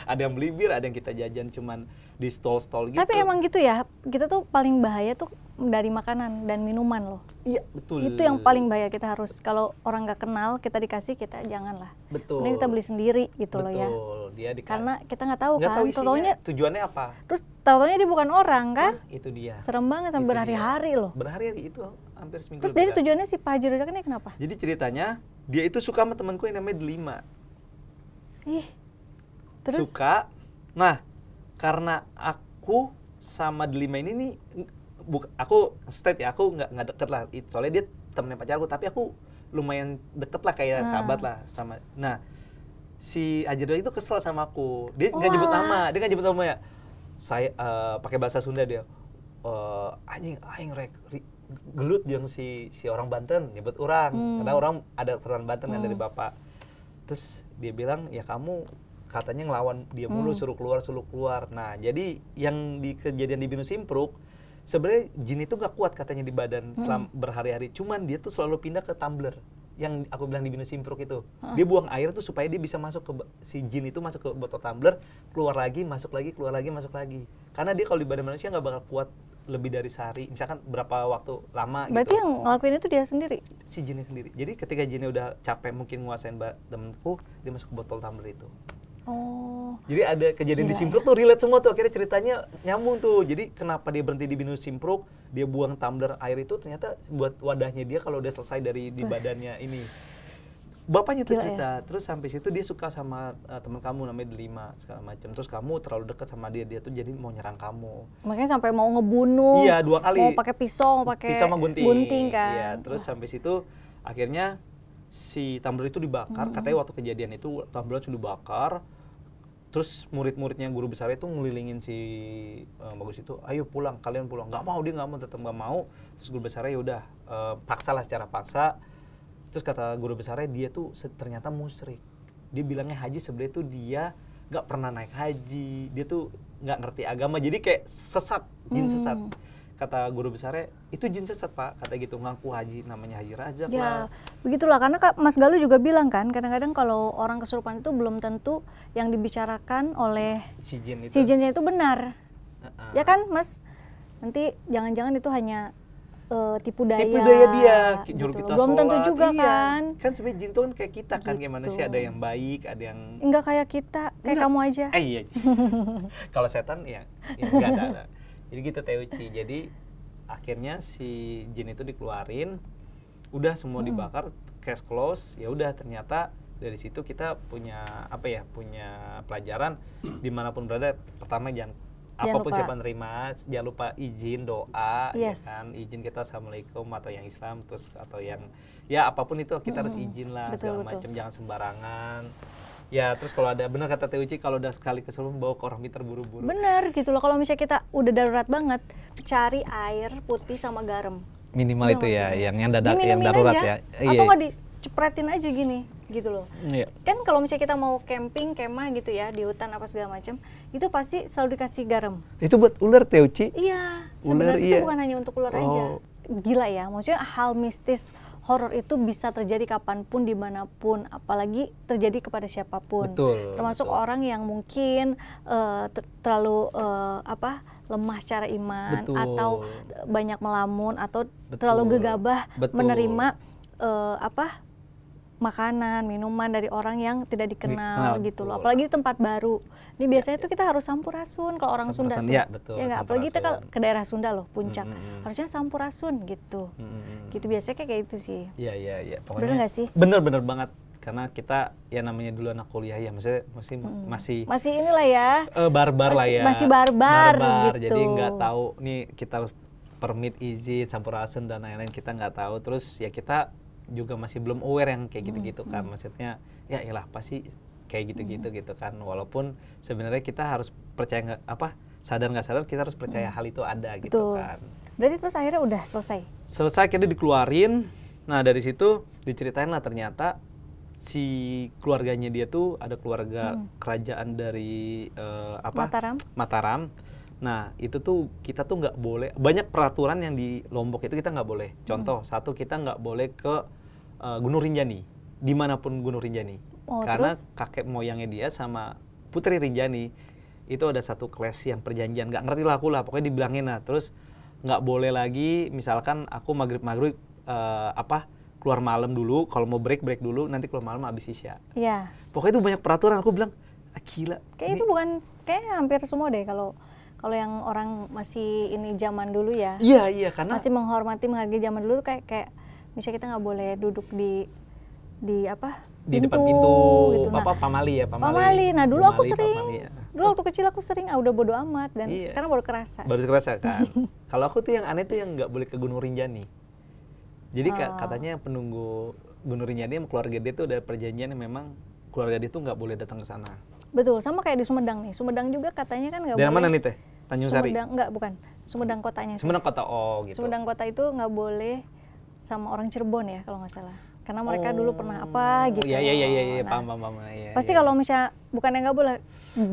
ada yang beli bir, ada yang kita jajan cuman di stall-stall gitu. Tapi emang gitu ya, kita tuh paling bahaya tuh dari makanan dan minuman loh. Iya, betul. Itu yang paling bahaya, kita harus, kalau orang nggak kenal kita dikasih, kita janganlah. Betul. Ini kita beli sendiri gitu loh ya. Betul, dia karena kita nggak tahu kan, isinya, tujuannya apa. Terus taunya dia bukan orang kan? Itu dia. Serem banget, sampai berhari-hari loh. Berhari-hari itu hampir seminggu. Terus dari tujuannya si Pak Haji Rojak ini kenapa? Jadi ceritanya dia itu suka sama temanku yang namanya Delima. Terus? Suka. Nah, karena aku sama Delima ini nih, aku state ya, aku nggak deket lah. Soalnya dia temennya pacarku, tapi aku lumayan deket lah, kayak sahabat lah sama. Nah, si Haji Rojak itu kesel sama aku. Dia nggak nyebut nama, ya. Saya pakai bahasa Sunda dia. Aing rek gelut yang si orang Banten nyebut orang, karena orang ada keturunan Banten yang dari bapak. Terus dia bilang, ya kamu katanya ngelawan dia mulu, suruh keluar. Nah, jadi yang di kejadian di Binus Simpruk, sebenarnya jin itu nggak kuat katanya di badan selama berhari-hari. Cuman dia tuh selalu pindah ke tumbler. Yang aku bilang di Binus Simpruk itu, dia buang air tuh supaya dia bisa masuk ke, si jin itu masuk ke botol tumbler, keluar lagi, masuk lagi, keluar lagi, masuk lagi. Karena dia kalau di badan manusia nggak bakal kuat lebih dari sehari, misalkan berapa waktu lama. Berarti gitu. Yang ngelakuin itu dia sendiri? Si jinnya sendiri. Jadi ketika jinnya udah capek mungkin nguasain temenku, dia masuk ke botol tumbler itu. Oh. Jadi ada kejadian di Simpruk tuh relate semua tuh, akhirnya ceritanya nyambung tuh. Jadi kenapa dia berhenti di Binus Simpruk, dia buang tumbler air itu ternyata buat wadahnya dia kalau udah selesai dari di badannya ini. Bapaknya tuh cerita, ya? Terus sampai situ dia suka sama teman kamu namanya Delima segala macam. Terus kamu terlalu dekat sama dia tuh jadi mau nyerang kamu. Makanya sampai mau ngebunuh. Iya, 2 kali. Mau pakai pisau, mau pakai sama gunting kan. Iya, terus sampai situ akhirnya si tumbler itu dibakar. Katanya waktu kejadian itu tumbler sudah dibakar. Terus murid-muridnya guru besar itu ngelilingin si Bagus itu, ayo pulang, kalian pulang. Nggak mau, dia nggak mau, tetap nggak mau. Terus guru besarnya yaudah, paksa lah secara paksa. Terus kata guru besarnya, dia tuh ternyata musyrik. Dia bilangnya haji sebenarnya tuh dia nggak pernah naik haji. Dia tuh nggak ngerti agama, jadi kayak sesat, jin sesat. kata guru besarnya itu jin sesat Pak, kata gitu, ngaku haji namanya Haji Rajab Ya, lah. begitulah karena Mas Galuh juga bilang kan, kadang-kadang kalau orang kesurupan itu belum tentu yang dibicarakan oleh Si jin itu. si jinnya itu benar. Heeh. Ya kan, Mas? Nanti jangan-jangan itu hanya tipu daya. Tipu daya dia, gitu nyuruh loh. kita Belum tentu sholat, juga iya. kan. Kan sebenarnya jin tuh kan kayak kita kan, kayak Gitu. manusia, ada yang baik, ada yang Enggak kayak kita, kayak Enggak. kamu aja. Iya. Kalau setan ya enggak ada. Jadi gitu Teuci. Jadi akhirnya si jin itu dikeluarin, udah semua dibakar, case close. Ya udah, ternyata dari situ kita punya apa ya? Punya pelajaran dimanapun berada. Pertama jangan apapun lupa. siapa nerima, jangan lupa izin doa, ya Yes. kan, izin kita assalamualaikum atau yang Islam, terus atau yang ya apapun itu kita harus izin lah, Betul, segala betul. macam, jangan sembarangan. Ya terus kalau ada, benar kata Teuci, kalau udah sekali kesurupan bawa ke orang pintar buru-buru. Bener gitu loh, kalau misalnya kita udah darurat banget, cari air putih sama garam. Minimal Udah itu nggak ya, usah. yang Diminumin darurat aja, ya. Atau nggak dicepretin aja gini, gitu loh. Iya. Kan kalau misalnya kita mau camping, kemah gitu ya, di hutan apa segala macam, itu pasti selalu dikasih garam. Itu buat ular Teuci. Iya, Ular, sebenarnya iya. itu bukan hanya untuk ular aja. Gila ya, maksudnya hal mistis horor itu bisa terjadi kapanpun, dimanapun, apalagi terjadi kepada siapapun. Betul, Termasuk betul. orang yang mungkin terlalu lemah secara iman, Betul. atau banyak melamun, atau Betul. terlalu gegabah Betul. menerima makanan, minuman dari orang yang tidak dikenal Dikenal, gitu loh. betul. Apalagi di tempat baru. Ini biasanya tuh kita harus sampurasun kalau orang Sunda Sampurasun, tuh. ya, betul, Ya nggak? Apalagi kita sampurasun. ke daerah Sunda loh, Puncak. Mm-mm. Harusnya sampurasun gitu. Mm-mm. Gitu biasanya kayak gitu sih. Iya, iya, iya. Bener nggak sih? Bener banget. Karena kita ya namanya dulu anak kuliah ya, maksudnya masih Masih inilah ya. barbar lah ya. Masih barbar gitu. Jadi nggak tahu nih kita harus permit izin, sampurasun dan lain-lain, kita nggak tahu. Terus ya kita juga masih belum aware yang kayak gitu-gitu kan. Maksudnya ya elah pasti kayak gitu-gitu gitu kan. Walaupun sebenarnya kita harus percaya sadar nggak sadar kita harus percaya hal itu ada gitu Betul. kan. Berarti terus akhirnya udah selesai. Selesai akhirnya dikeluarin. Nah dari situ diceritain lah ternyata si keluarganya dia tuh ada keluarga kerajaan dari Mataram. Nah itu tuh kita tuh nggak boleh, banyak peraturan yang di Lombok itu kita nggak boleh. Contoh satu, kita nggak boleh ke Gunung Rinjani, dimanapun Gunung Rinjani, Oh, karena terus? kakek moyangnya dia sama Putri Rinjani itu ada satu kelas yang perjanjian, nggak ngerti lah aku lah, pokoknya dibilangin lah. Terus nggak boleh lagi, misalkan aku maghrib keluar malam dulu, kalau mau break dulu, nanti keluar malam habis isya. Iya. Pokoknya itu banyak peraturan, aku bilang gila. Kayak itu bukan, kayak hampir semua deh kalau yang orang masih ini zaman dulu ya. Iya karena Masih menghormati, menghargai zaman dulu, kayak misalnya kita nggak boleh duduk di depan pintu gitu. Nah, pamali ya, pamali. Nah dulu aku Pamali, sering, pamali ya. dulu waktu kecil aku sering, udah bodo amat, dan Iya. sekarang baru kerasa. Baru kerasa kan. Kalau aku tuh yang aneh tuh yang nggak boleh ke Gunung Rinjani. Jadi katanya penunggu Gunung Rinjani sama keluarga dia tuh ada perjanjian yang memang keluarga dia tuh nggak boleh datang ke sana. Betul, sama kayak di Sumedang nih. Sumedang juga katanya kan nggak boleh. Dari mana nih teh? Tanjung Sari. Sumedang, enggak, bukan. Sumedang kotanya. Sumedang kota, gitu. Sumedang kota itu nggak boleh sama orang Cirebon ya kalau nggak salah. Karena mereka dulu pernah apa gitu. Iya, Nah, paham. Iya, pasti iya. kalau misalnya bukan yang nggak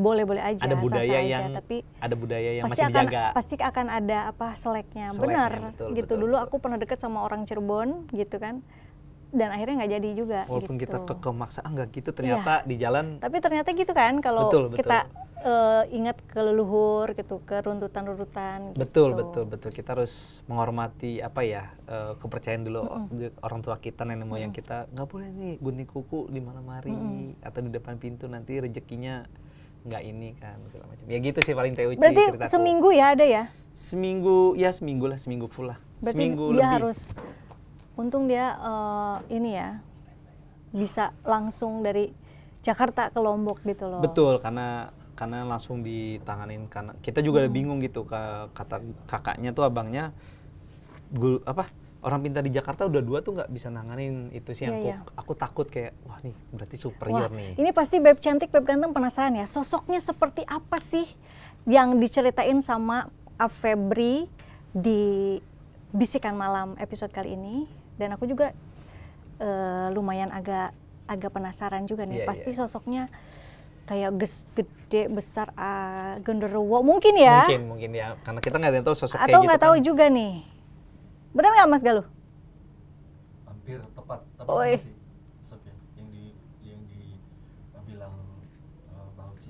boleh aja. ada budaya sah-sah yang aja, tapi ada budaya yang pasti masih dijaga. pasti akan ada seleknya. Seleknya, Benar. betul, Gitu betul, dulu betul. aku pernah deket sama orang Cirebon gitu kan. Dan akhirnya nggak jadi juga. Walaupun gitu. kita kemaksa nggak gitu, ternyata di jalan Tapi ternyata gitu kan kalau Betul. kita ingat ke leluhur gitu, ke runtutan-runtutan betul gitu. kita harus menghormati kepercayaan dulu orang tua kita, nenek moyang kita. Nggak boleh nih gunting kuku di malam hari atau di depan pintu, nanti rezekinya nggak ini kan, segala macam ya gitu sih paling Teuci Berarti ceritaku. seminggu ya ada ya? seminggu full lah. Berarti Seminggu dia lebih. harus, untung dia ini ya bisa langsung dari Jakarta ke Lombok gitu loh. Betul, karena langsung ditanganin, karena kita juga udah bingung gitu, kata kakaknya tuh, abangnya orang pintar di Jakarta udah 2 tuh nggak bisa nanganin itu sih yang Iya, aku takut, kayak wah nih berarti superior nih. Ini pasti beb cantik, beb ganteng penasaran ya, sosoknya seperti apa sih yang diceritain sama Febri di Bisikan Malam episode kali ini. Dan aku juga lumayan agak penasaran juga nih, Iya, pasti iya. sosoknya kayak gede besar genderuwo mungkin ya. Mungkin ya, karena kita nggak ada yang tahu sosok kayak Atau gitu nggak tahu juga nih. Benar nggak Mas Galuh? Hampir tepat, tapi Oi. sama sih sosoknya yang bilang Mbak Uci.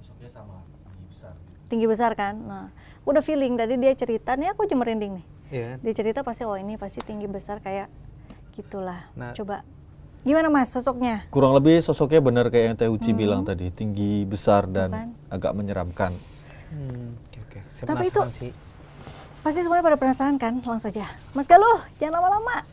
Sosoknya sama, tinggi besar. Tinggi besar kan. Nah, udah feeling tadi dia cerita nih aku aja merinding nih. Iya. Dia cerita pasti ini pasti tinggi besar kayak gitulah. Nah. Coba gimana Mas sosoknya? Kurang lebih sosoknya benar kayak yang Teh Uci bilang tadi, tinggi besar dan Bukan. agak menyeramkan. Oke. Saya Tapi penasaran itu- sih. Pasti semuanya pada penasaran kan? Langsung aja. Mas Galuh, jangan lama-lama.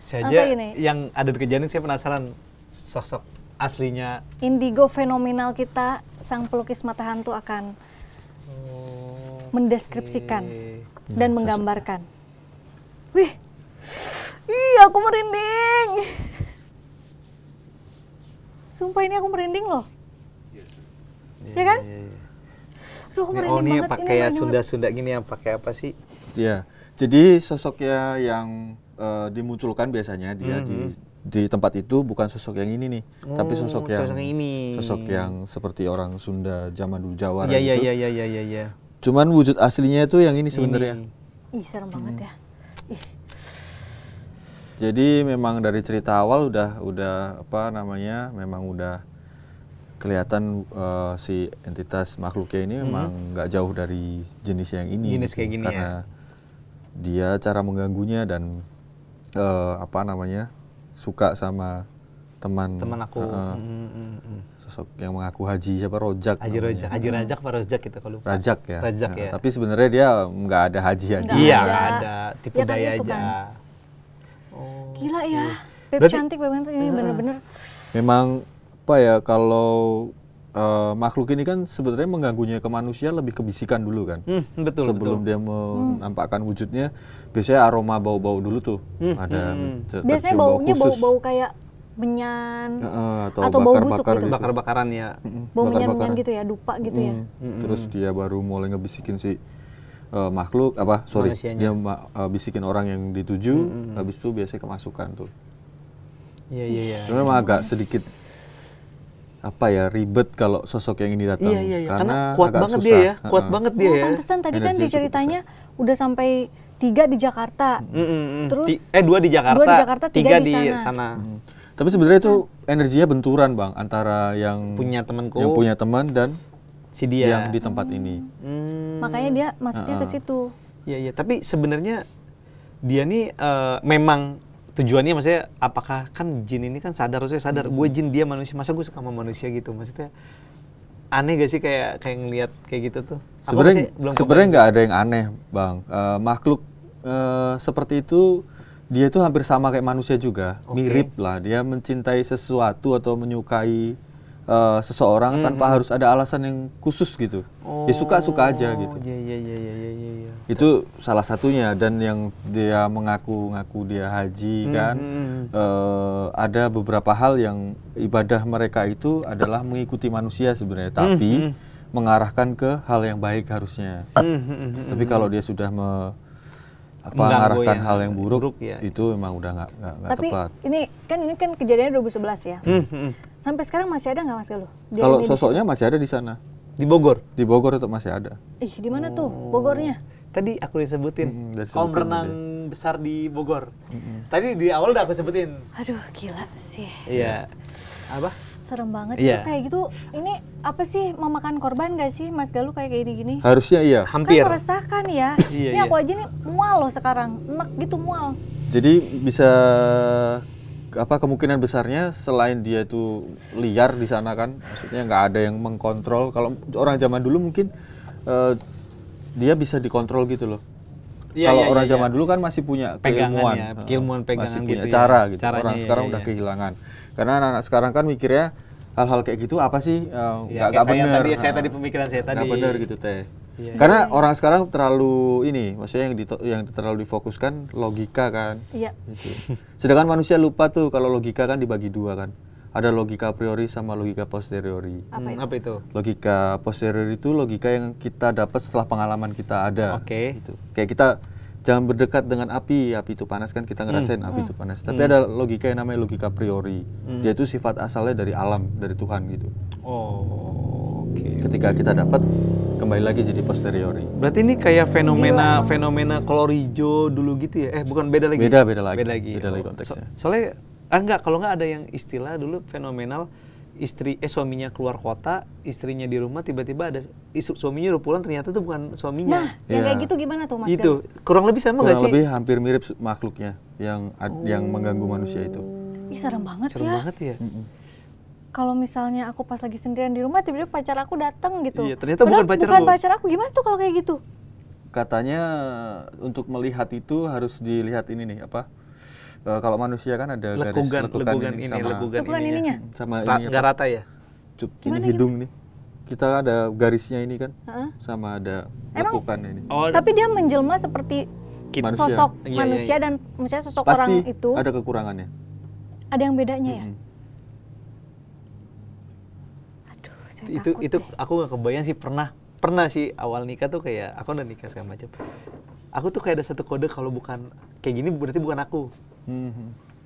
Saya Langsung aja gini. yang ada di kejadian saya penasaran sosok aslinya. Indigo fenomenal kita, sang pelukis mata hantu akan mendeskripsikan dan menggambarkan. Wih, aku merinding. Sumpah ini aku merinding loh. Ya kan? Aduh, aku merinding Ini banget. pakai merinding banget. Sunda-Sunda gini yang pakai apa sih? Ya, jadi sosoknya yang dimunculkan biasanya dia di tempat itu bukan sosok yang ini nih, tapi sosok yang ini. sosok yang seperti orang Sunda zaman dulu Jawa Iya gitu. iya. Cuman wujud aslinya itu yang ini sebenarnya. Ih, serem banget ya. Ih, Jadi memang dari cerita awal udah apa namanya, memang udah kelihatan si entitas makhluknya ini memang nggak jauh dari jenis yang ini. Jenis kayak gini karena dia cara mengganggunya dan apa namanya, suka sama teman aku. sosok yang mengaku haji siapa, Rojak namanya. Haji Rajak apa Rojak gitu kalau lupa. Rajak ya. Rajak Nah, ya. tapi sebenarnya dia nggak ada haji-haji. Nggak Iya, ada. nggak ada. Tipu Ya kan daya itu aja. kan. Gila ya. Beb Berarti- cantik banget ini bener-bener. Memang apa ya, kalau makhluk ini kan sebenarnya mengganggunya ke manusia lebih kebisikan dulu kan. Betul. Sebelum dia menampakkan wujudnya, biasanya aroma bau-bau dulu tuh. Ada Biasanya tercium baunya khusus. bau kayak menyan atau bau busuk bakar-bakar gitu. gitu. Bakar-bakaran ya. Bau menyan-menyan Bakar-bakaran. gitu ya, dupa gitu ya. Terus dia baru mulai ngebisikin si makhluk apa, sorry, Manusianya. dia bisikin orang yang dituju, habis itu biasanya kemasukan tuh. Iya. Cuma memang agak sedikit apa ya, ribet kalau sosok yang ini datang. Iya. Karena kuat agak banget susah. dia ya. Kuat banget dia Oh, ya. pantesan tadi kan Energinya di cukup ceritanya udah sampai 3 di Jakarta. Terus 2 di Jakarta, 2 di Jakarta, 3 3 di di sana. Tapi sebenarnya itu energinya benturan Bang, antara yang Punya temanku. yang punya teman dan Si dia. yang di tempat ini. makanya dia masuknya ke situ. Iya. Tapi sebenarnya dia nih memang tujuannya, maksudnya apakah kan jin ini kan sadar, harusnya sadar gue jin, dia manusia, masa gue suka sama manusia gitu, maksudnya aneh gak sih kayak ngelihat kayak gitu tuh? Apa Sebenarnya masih belum sebenarnya kebayang nggak ada yang aneh Bang. Makhluk seperti itu dia itu hampir sama kayak manusia juga, mirip lah. Dia mencintai sesuatu atau menyukai seseorang tanpa harus ada alasan yang khusus gitu. Dia suka-suka aja gitu. Iya. Itu salah satunya. Dan yang dia mengaku dia haji kan, ada beberapa hal yang ibadah mereka itu adalah mengikuti manusia sebenarnya, tapi mengarahkan ke hal yang baik harusnya. Tapi kalau dia sudah mengarahkan yang hal yang buruk, ya. itu memang udah nggak Tapi tepat. ini kan kejadiannya 2011 ya. Sampai sekarang masih ada nggak Mas Galuh? Dia Kalau ini di sosoknya masih ada di sana, Di Bogor. di Bogor itu masih ada. Ih, di mana tuh Bogornya? Tadi aku disebutin udah kolam disebutin renang besar di Bogor. Tadi di awal udah aku sebutin. Aduh, gila sih. Iya. Apa? Serem banget Iya. ya kayak gitu. Ini apa sih, memakan korban gak sih Mas Galuh kayak gini-gini? Harusnya iya. Hampir. Kan meresahkan ya. Iya, Ini iya. aku aja nih mual loh sekarang. Enak gitu mual. Jadi bisa apa, kemungkinan besarnya selain dia itu liar di sana kan, maksudnya nggak ada yang mengkontrol. Kalau orang zaman dulu mungkin dia bisa dikontrol gitu loh. Iya, Kalau iya, orang iya, zaman iya. dulu kan masih punya Pegangan keilmuan, ya, keilmuan pegangan masih gitu punya ya. cara gitu. Caranya, Orang iya, sekarang iya, udah iya. kehilangan. Karena anak-anak sekarang kan mikirnya hal-hal kayak gitu apa sih, Iya, nggak kayak benar. saya tadi pemikiran saya tadi. Nggak benar gitu teh. Iya. Karena orang sekarang terlalu ini, maksudnya yang terlalu difokuskan logika kan. Iya. Gitu. Sedangkan manusia lupa tuh kalau logika kan dibagi dua kan. Ada logika a priori sama logika posteriori. Apa itu? Apa itu? Logika posteriori itu logika yang kita dapat setelah pengalaman kita ada. Oke. Gitu. Kayak kita jangan berdekat dengan api itu panas kan, kita ngerasain api itu panas. Tapi ada logika yang namanya logika priori. Dia itu sifat asalnya dari alam, dari Tuhan gitu. Oh, oke. Ketika kita dapat, kembali lagi jadi posteriori. Berarti ini kayak fenomena kolor hijau dulu gitu ya? Bukan, beda lagi? Beda lagi. Beda lagi konteksnya. Soalnya, enggak, kalau nggak ada yang istilah dulu fenomenal, suaminya keluar kota, istrinya di rumah, tiba-tiba ada suaminya udah pulang, ternyata itu bukan suaminya. Nah, yang kayak gitu gimana tuh Mas Gal? Itu kurang lebih sama nggak sih? Kurang lebih hampir mirip makhluknya yang mengganggu manusia itu. Ih, serem banget Serem ya. banget ya. Kalau misalnya aku pas lagi sendirian di rumah, tiba-tiba pacar aku datang gitu. Iya, ternyata Padahal bukan pacar aku. Gimana tuh kalau kayak gitu? Katanya untuk melihat itu harus dilihat ini nih apa? Kalau manusia kan ada garis lekukan ini sama lekukan ininya. Sama ini nggak rata ya? Ini hidung nih. Kita ada garisnya ini kan, sama ada lekukan ini. Oh, Tapi dia menjelma seperti Manusia. sosok Iya, manusia iya. dan maksudnya sosok Pasti orang itu ada kekurangannya. ada yang bedanya ya. Aduh, saya takut itu deh. aku nggak kebayang sih, pernah sih awal nikah tuh kayak aku udah nikah segala macam. Aku tuh kayak ada satu kode, kalau bukan kayak gini berarti bukan aku.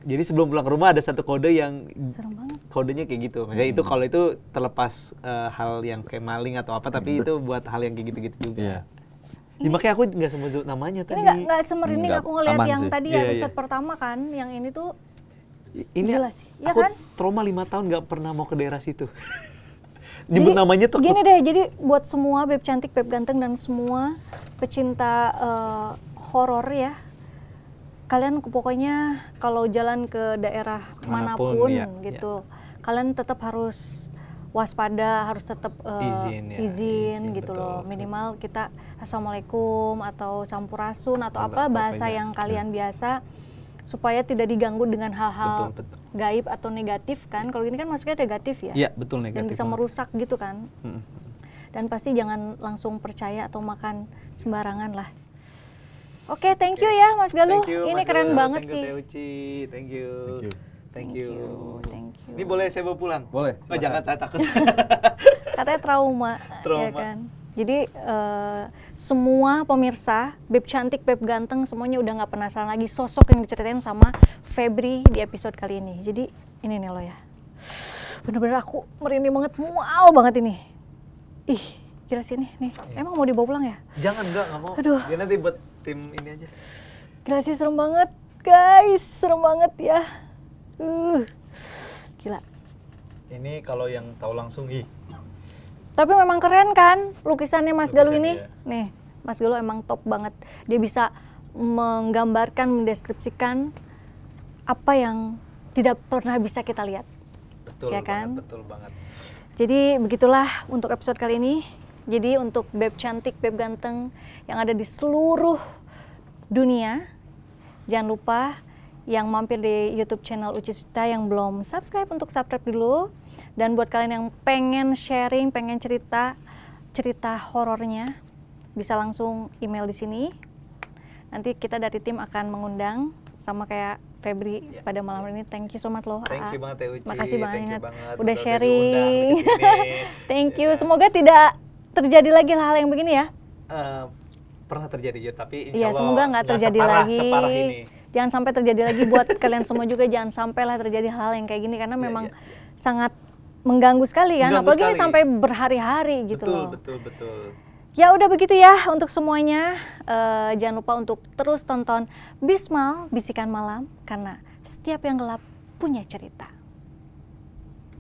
Jadi sebelum pulang ke rumah ada satu kode yang Serem banget. kodenya kayak gitu. Maksudnya itu kalau itu terlepas hal yang kayak maling atau apa, tapi itu buat hal yang kayak gitu-gitu juga. Iya. Ya, makanya aku nggak sebut namanya Ini tadi. nggak semerinding Nggak, aku ngeliat aman yang sih. tadi Iya, episode iya. pertama kan, yang ini tuh Ini gila sih. Iya aku kan? trauma 5 tahun nggak pernah mau ke daerah situ. Nyebut Jadi, namanya tuh gini deh, jadi buat semua beb cantik, beb ganteng dan semua pecinta horor ya, kalian pokoknya kalau jalan ke daerah Manapun, manapun ya, gitu, kalian tetap harus waspada, harus tetap izin gitu betul. loh. Minimal kita assalamualaikum atau sampurasun atau apa bahasa yang kalian biasa, supaya tidak diganggu dengan hal-hal Betul. gaib atau negatif kan. Kalau ini kan masuknya negatif ya. Iya, betul, Dan negatif bisa banget. merusak gitu kan. Dan pasti jangan langsung percaya atau makan sembarangan lah. Oke, thank you ya Mas Galuh. Thank you, Ini Mas keren Galuh. banget Thank you, sih. Teh Uci. Thank you. Thank you. Ini boleh saya bawa pulang? Boleh, Oh, jangan, saya takut. Katanya trauma. Trauma. Ya kan? Jadi semua pemirsa, beb cantik, beb ganteng, semuanya udah nggak penasaran lagi sosok yang diceritain sama Febri di episode kali ini. Jadi ini nih lo ya, bener-bener aku merinding banget, mual banget ini. Ih, gila sih nih. Emang mau dibawa pulang ya? Jangan, nggak mau. Aduh. Dia nanti buat tim ini aja. Gila sih, serem banget guys, serem banget ya. Gila. Ini kalau yang tahu langsung, Tapi memang keren kan lukisannya Mas Galuh ini? Lukisannya. Nih, Mas Galuh emang top banget. Dia bisa menggambarkan, mendeskripsikan apa yang tidak pernah bisa kita lihat. betul Ya kan? banget, betul banget. Jadi begitulah untuk episode kali ini. Jadi untuk beb cantik, beb ganteng yang ada di seluruh dunia, jangan lupa yang mampir di YouTube channel Uci Susita yang belum subscribe, untuk subscribe dulu. Dan buat kalian yang pengen sharing, pengen cerita horornya, bisa langsung email di sini. Nanti kita dari tim akan mengundang, sama kayak Febri pada malam ini. Thank you so much loh. Thank you banget, Teh Uci. Makasih Thank you banget banget udah diundang sharing. di sini. Thank you. Semoga tidak terjadi lagi hal-hal yang begini ya. Pernah terjadi ya, tapi insya Iya, Allah semoga nggak terjadi lagi. separah ini. Jangan sampai terjadi lagi buat kalian semua juga. Jangan sampailah terjadi hal yang kayak gini, karena memang sangat mengganggu sekali kan. Mengganggu Apalagi ini sekali. sampai berhari-hari gitu loh. Betul. Ya udah begitu ya untuk semuanya. Jangan lupa untuk terus tonton Bismal, Bisikan Malam, karena setiap yang gelap punya cerita.